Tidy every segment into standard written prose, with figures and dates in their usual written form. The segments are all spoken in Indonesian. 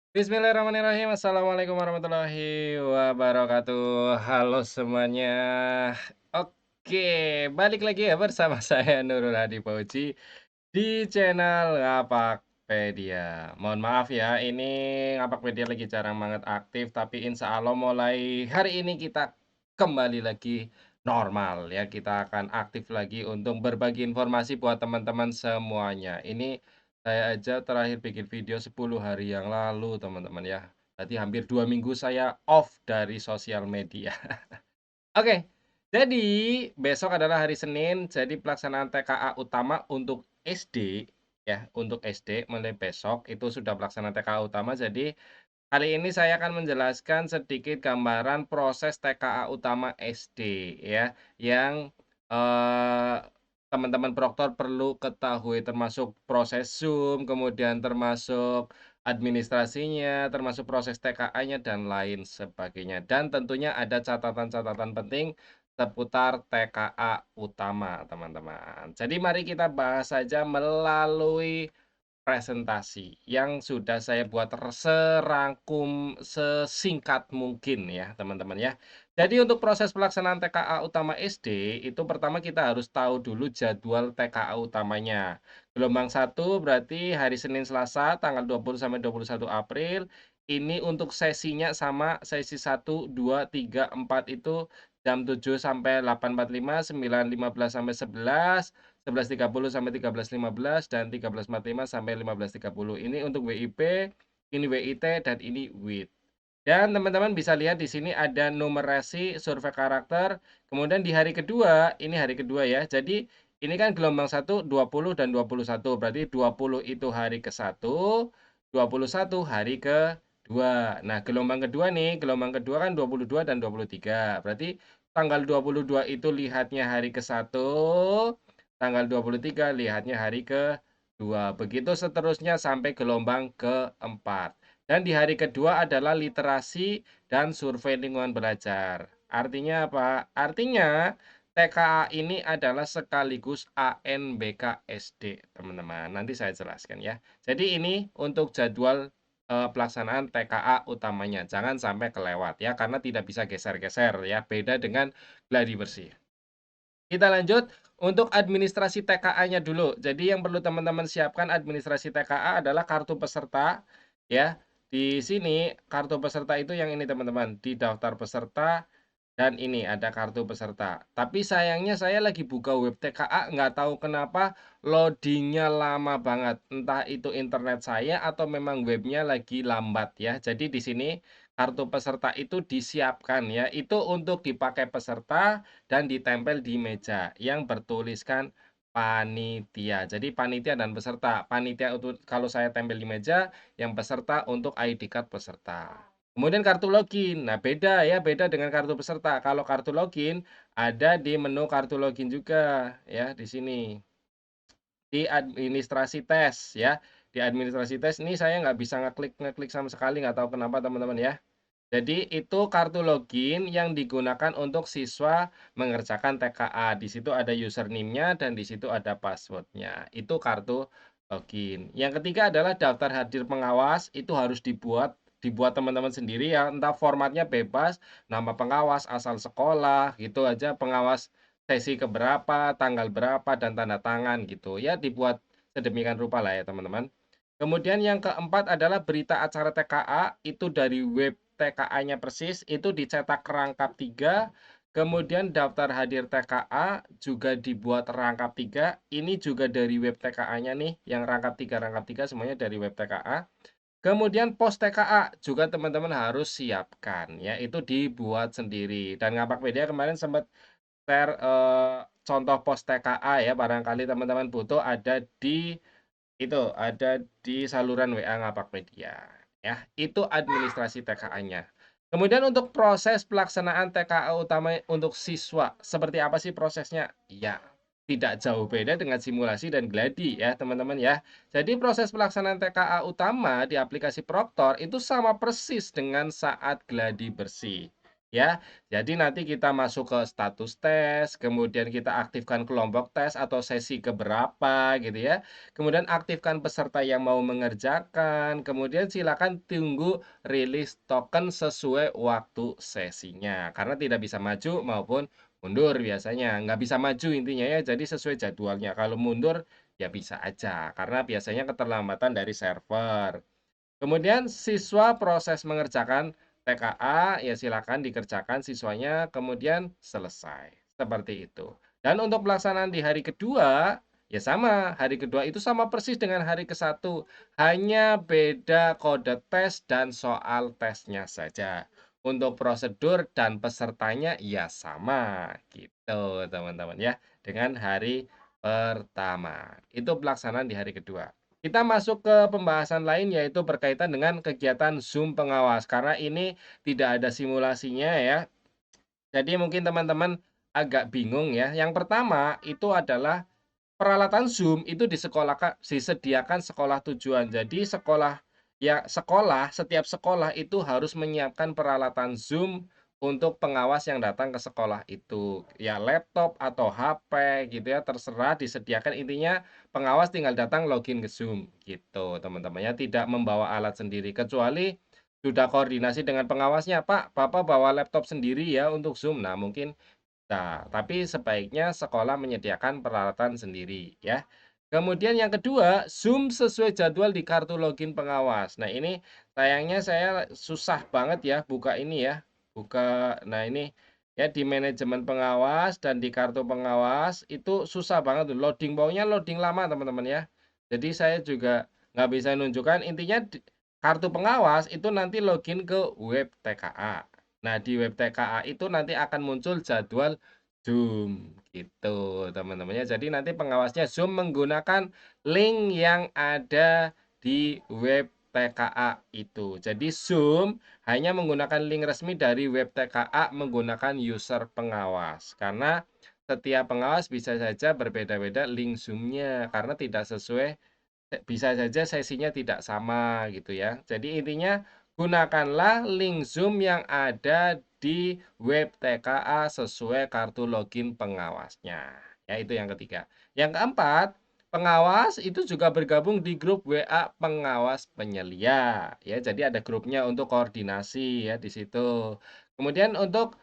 Bismillahirrahmanirrahim. Assalamualaikum warahmatullahi wabarakatuh. Halo semuanya. Oke, balik lagi ya bersama saya Nurul Hadi Fauzi di channel Ngapakpedia. Mohon maaf ya, ini Ngapakpedia lagi jarang banget aktif, tapi insya Allah mulai hari ini kita kembali lagi normal ya. Kita akan aktif lagi untuk berbagi informasi buat teman-teman semuanya. Ini saya aja terakhir bikin video 10 hari yang lalu, teman-teman ya. Berarti hampir 2 minggu saya off dari sosial media. Oke, jadi besok adalah hari Senin, jadi pelaksanaan TKA utama untuk SD ya, untuk SD mulai besok itu sudah pelaksanaan TKA utama. Jadi kali ini saya akan menjelaskan sedikit gambaran proses TKA utama SD ya, yang, eee, teman-teman proktor perlu ketahui termasuk proses Zoom, kemudian termasuk administrasinya, termasuk proses TKA-nya dan lain sebagainya. Dan tentunya ada catatan-catatan penting seputar TKA utama, teman-teman. Jadi mari kita bahas saja melalui presentasi yang sudah saya buat serangkum, sesingkat mungkin ya, teman-teman ya. Jadi untuk proses pelaksanaan TKA utama SD, itu pertama kita harus tahu dulu jadwal TKA utamanya. Gelombang satu berarti hari Senin Selasa tanggal 20 sampai 21 April, ini untuk sesinya sama sesi satu 2 3 4 itu jam 7 sampai 8.45, 9.15 sampai 11, 11.30 sampai 13.15 dan 13.45 sampai 15.30. Ini untuk WIP, ini WIT, dan ini WIT. Dan teman-teman bisa lihat di sini ada numerasi survei karakter. Kemudian di hari kedua, ini hari kedua ya. Jadi ini kan gelombang 1, 20 dan 21. Berarti 20 itu hari ke-1, 21 hari ke-2. Nah, gelombang kedua nih, gelombang kedua kan 22 dan 23. Berarti tanggal 22 itu lihatnya hari ke-1, tanggal 23 lihatnya hari ke-2. Begitu seterusnya sampai gelombang keempat. Dan di hari kedua adalah literasi dan survei lingkungan belajar. Artinya apa? Artinya TKA ini adalah sekaligus ANBK SD, teman-teman. Nanti saya jelaskan ya. Jadi ini untuk jadwal pelaksanaan TKA utamanya. Jangan sampai kelewat ya, karena tidak bisa geser-geser ya. Beda dengan gladi bersih. Kita lanjut untuk administrasi TKA-nya dulu. Jadi yang perlu teman-teman siapkan administrasi TKA adalah kartu peserta ya. Di sini kartu peserta itu yang ini teman-teman, di daftar peserta dan ini ada kartu peserta. Tapi sayangnya saya lagi buka web TKA nggak tahu kenapa loadingnya lama banget. Entah itu internet saya atau memang webnya lagi lambat ya. Jadi di sini kartu peserta itu disiapkan ya. Itu untuk dipakai peserta dan ditempel di meja yang bertuliskan panitia. Jadi panitia dan peserta. Panitia untuk kalau saya tempel di meja, yang peserta untuk ID card peserta. Kemudian kartu login. Nah, beda ya, beda dengan kartu peserta. Kalau kartu login ada di menu kartu login juga ya di sini. Di administrasi tes ya. Di administrasi tes ini saya nggak bisa ngeklik-ngeklik sama sekali, nggak tahu kenapa teman-teman ya. Jadi itu kartu login yang digunakan untuk siswa mengerjakan TKA. Di situ ada username-nya dan di situ ada password-nya. Itu kartu login. Yang ketiga adalah daftar hadir pengawas. Itu harus dibuat teman-teman sendiri ya. Entah formatnya bebas, nama pengawas, asal sekolah, gitu aja. Pengawas sesi keberapa, tanggal berapa, dan tanda tangan gitu. Ya dibuat sedemikian rupa lah ya teman-teman. Kemudian yang keempat adalah berita acara TKA, itu dari web TKA-nya persis, itu dicetak rangkap 3, kemudian daftar hadir TKA juga dibuat rangkap 3, ini juga dari web TKA-nya nih, yang rangkap 3 semuanya dari web TKA. Kemudian pos TKA juga teman-teman harus siapkan, ya itu dibuat sendiri. Dan Ngapakpedia kemarin sempat share contoh pos TKA ya, barangkali teman-teman butuh ada di ada di saluran WA Ngapakpedia, ya. Itu administrasi TKA-nya. Kemudian untuk proses pelaksanaan TKA utama untuk siswa, seperti apa sih prosesnya? Ya, tidak jauh beda dengan simulasi dan gladi ya, teman-teman ya. Jadi proses pelaksanaan TKA utama di aplikasi Proktor itu sama persis dengan saat gladi bersih. ya. Jadi nanti kita masuk ke status tes, kemudian kita aktifkan kelompok tes atau sesi keberapa gitu ya. Kemudian aktifkan peserta yang mau mengerjakan, kemudian silakan tunggu rilis token sesuai waktu sesinya. Karena tidak bisa maju maupun mundur biasanya. Nggak bisa maju intinya ya, jadi sesuai jadwalnya. Kalau mundur ya bisa aja, karena biasanya keterlambatan dari server. Kemudian siswa proses mengerjakan TKA, ya silakan dikerjakan siswanya, kemudian selesai. Seperti itu. Dan untuk pelaksanaan di hari kedua, ya sama. Hari kedua itu sama persis dengan hari ke-1. Hanya beda kode tes dan soal tesnya saja. Untuk prosedur dan pesertanya ya sama. Gitu teman-teman ya. Dengan hari pertama. Itu pelaksanaan di hari kedua. Kita masuk ke pembahasan lain yaitu berkaitan dengan kegiatan Zoom pengawas karena ini tidak ada simulasinya ya. Jadi mungkin teman-teman agak bingung ya. Yang pertama itu adalah peralatan Zoom itu disediakan sekolah tujuan. Jadi setiap sekolah itu harus menyiapkan peralatan Zoom untuk pengawas yang datang ke sekolah itu. Ya laptop atau HP gitu ya, terserah disediakan. Intinya pengawas tinggal datang login ke Zoom gitu, teman-teman ya. Tidak membawa alat sendiri kecuali sudah koordinasi dengan pengawasnya, "Pak, Bapak bawa laptop sendiri ya untuk Zoom." Nah, mungkin tapi sebaiknya sekolah menyediakan peralatan sendiri ya. Kemudian yang kedua, Zoom sesuai jadwal di kartu login pengawas. Nah, ini sayangnya saya susah banget ya buka ini ya. Nah ini ya di manajemen pengawas dan di kartu pengawas itu susah banget tuh. Loading lama teman-teman ya. Jadi saya juga nggak bisa nunjukkan. Intinya kartu pengawas itu nanti login ke web TKA. Nah, di web TKA itu nanti akan muncul jadwal Zoom gitu, teman-teman ya. Jadi nanti pengawasnya Zoom menggunakan link yang ada di web TKA itu. Jadi Zoom hanya menggunakan link resmi dari web TKA menggunakan user pengawas. Karena setiap pengawas bisa saja berbeda-beda link Zoom-nya karena tidak sesuai. Bisa saja sesinya tidak sama gitu ya. Jadi intinya gunakanlah link Zoom yang ada di web TKA sesuai kartu login pengawasnya. Ya itu yang ketiga. Yang keempat, pengawas itu juga bergabung di grup WA pengawas penyelia. Ya, jadi ada grupnya untuk koordinasi ya di situ. Kemudian untuk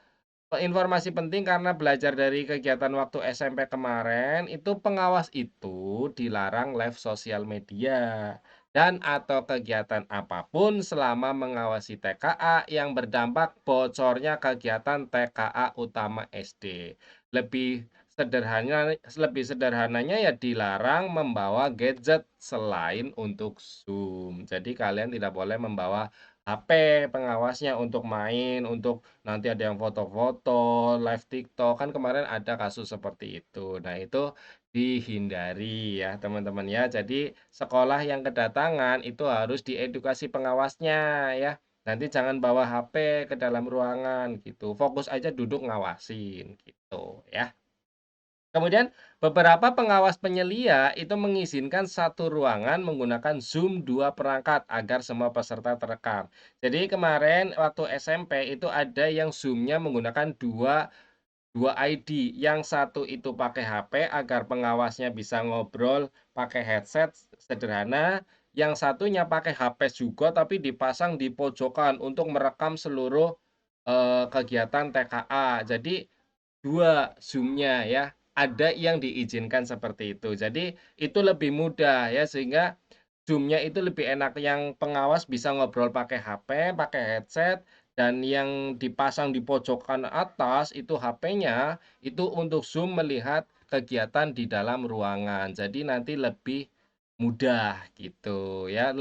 informasi penting karena belajar dari kegiatan waktu SMP kemarin, itu pengawas itu dilarang live sosial media dan atau kegiatan apapun selama mengawasi TKA yang berdampak bocornya kegiatan TKA utama SD. Lebih lebih sederhananya ya dilarang membawa gadget selain untuk Zoom. Jadi kalian tidak boleh membawa HP pengawasnya untuk main, untuk nanti ada yang foto-foto, live TikTok, kan kemarin ada kasus seperti itu. Nah, itu dihindari ya, teman-teman ya. Jadi, sekolah yang kedatangan itu harus diedukasi pengawasnya ya. Nanti jangan bawa HP ke dalam ruangan gitu. Fokus aja duduk ngawasin gitu ya. Kemudian beberapa pengawas penyelia itu mengizinkan satu ruangan menggunakan Zoom 2 perangkat agar semua peserta terekam. Jadi kemarin waktu SMP itu ada yang Zoom-nya menggunakan dua ID. Yang satu itu pakai HP agar pengawasnya bisa ngobrol pakai headset sederhana. Yang satunya pakai HP juga tapi dipasang di pojokan untuk merekam seluruh kegiatan TKA. Jadi 2 Zoom-nya ya, ada yang diizinkan seperti itu. Jadi itu lebih mudah ya, sehingga Zoom-nya itu lebih enak, yang pengawas bisa ngobrol pakai HP, pakai headset, dan yang dipasang di pojokan atas itu HP-nya, itu untuk Zoom melihat kegiatan di dalam ruangan. Jadi nanti lebih mudah gitu ya,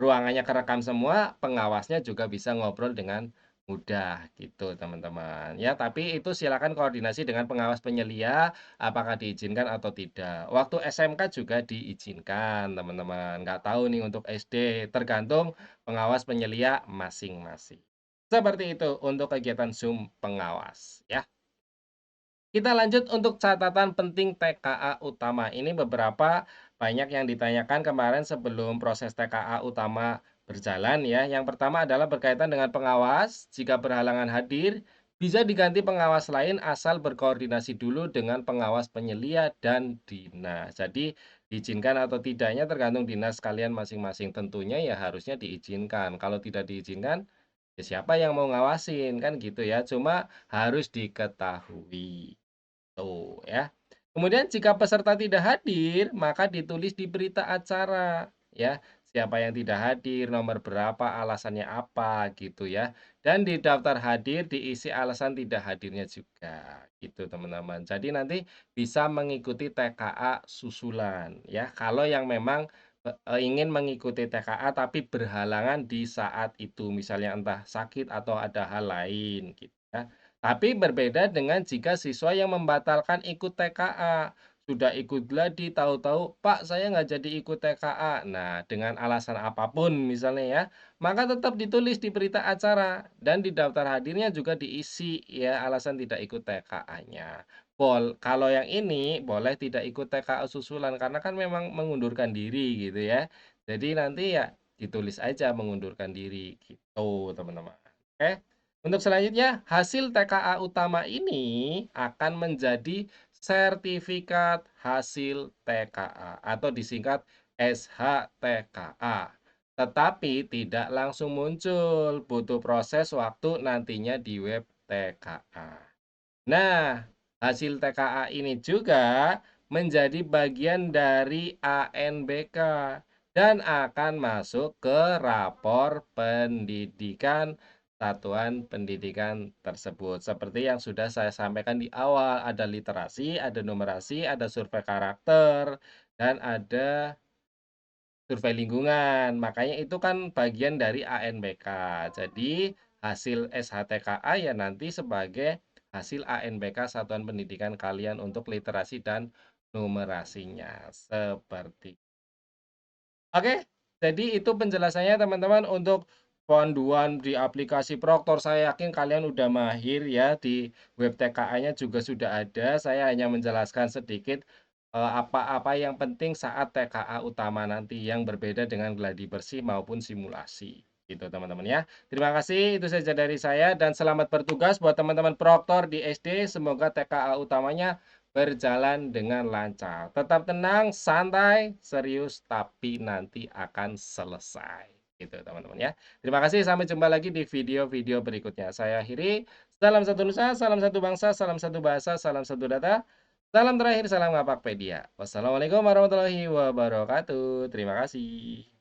ruangannya kerekam semua, pengawasnya juga bisa ngobrol dengan mudah gitu teman-teman ya, tapi itu silakan koordinasi dengan pengawas penyelia apakah diizinkan atau tidak. Waktu SMK juga diizinkan teman-teman, nggak tahu nih untuk SD, tergantung pengawas penyelia masing-masing. Seperti itu untuk kegiatan Zoom pengawas ya. Kita lanjut untuk catatan penting TKA utama. Ini beberapa banyak yang ditanyakan kemarin sebelum proses TKA utama berjalan ya. Yang pertama adalah berkaitan dengan pengawas. Jika berhalangan hadir, bisa diganti pengawas lain asal berkoordinasi dulu dengan pengawas penyelia dan dinas. Jadi diizinkan atau tidaknya tergantung dinas kalian masing-masing. Tentunya ya harusnya diizinkan. Kalau tidak diizinkan, ya siapa yang mau ngawasin kan gitu ya. Cuma harus diketahui. Tuh ya. Kemudian jika peserta tidak hadir, maka ditulis di berita acara ya. Siapa yang tidak hadir, nomor berapa, alasannya apa gitu ya. Dan di daftar hadir diisi alasan tidak hadirnya juga gitu teman-teman. Jadi nanti bisa mengikuti TKA susulan ya. Kalau yang memang ingin mengikuti TKA tapi berhalangan di saat itu, misalnya entah sakit atau ada hal lain gitu ya. Tapi berbeda dengan jika siswa yang membatalkan ikut TKA. Sudah ikut gladi, tahu-tahu, "Pak, saya nggak jadi ikut TKA." Nah, dengan alasan apapun misalnya ya, maka tetap ditulis di berita acara dan di daftar hadirnya juga diisi ya alasan tidak ikut TKA-nya. Kalau yang ini boleh tidak ikut TKA susulan karena kan memang mengundurkan diri gitu ya. Jadi nanti ya ditulis aja mengundurkan diri gitu, teman-teman. Oke. Untuk selanjutnya, hasil TKA utama ini akan menjadi sertifikat hasil TKA atau disingkat SHTKA. Tetapi tidak langsung muncul, butuh proses waktu nantinya di web TKA. Nah, hasil TKA ini juga menjadi bagian dari ANBK dan akan masuk ke rapor pendidikan satuan pendidikan tersebut. Seperti yang sudah saya sampaikan di awal, ada literasi, ada numerasi, ada survei karakter, dan ada survei lingkungan. Makanya itu kan bagian dari ANBK. Jadi hasil SHTKA ya nanti sebagai hasil ANBK satuan pendidikan kalian untuk literasi dan numerasinya. Seperti Oke, jadi itu penjelasannya teman-teman untuk panduan di aplikasi Proktor. Saya yakin kalian udah mahir ya di web TKA-nya juga sudah ada. Saya hanya menjelaskan sedikit apa-apa yang penting saat TKA utama nanti yang berbeda dengan gladi bersih maupun simulasi. Gitu teman-teman ya. Terima kasih itu saja dari saya dan selamat bertugas buat teman-teman Proktor di SD. Semoga TKA utamanya berjalan dengan lancar. Tetap tenang, santai, serius, tapi nanti akan selesai. Gitu teman-teman ya. Terima kasih, sampai jumpa lagi di video-video berikutnya. Saya akhiri, salam satu nusa, salam satu bangsa, salam satu bahasa, salam satu data. Salam terakhir, salam Ngapakpedia. Wassalamualaikum warahmatullahi wabarakatuh. Terima kasih.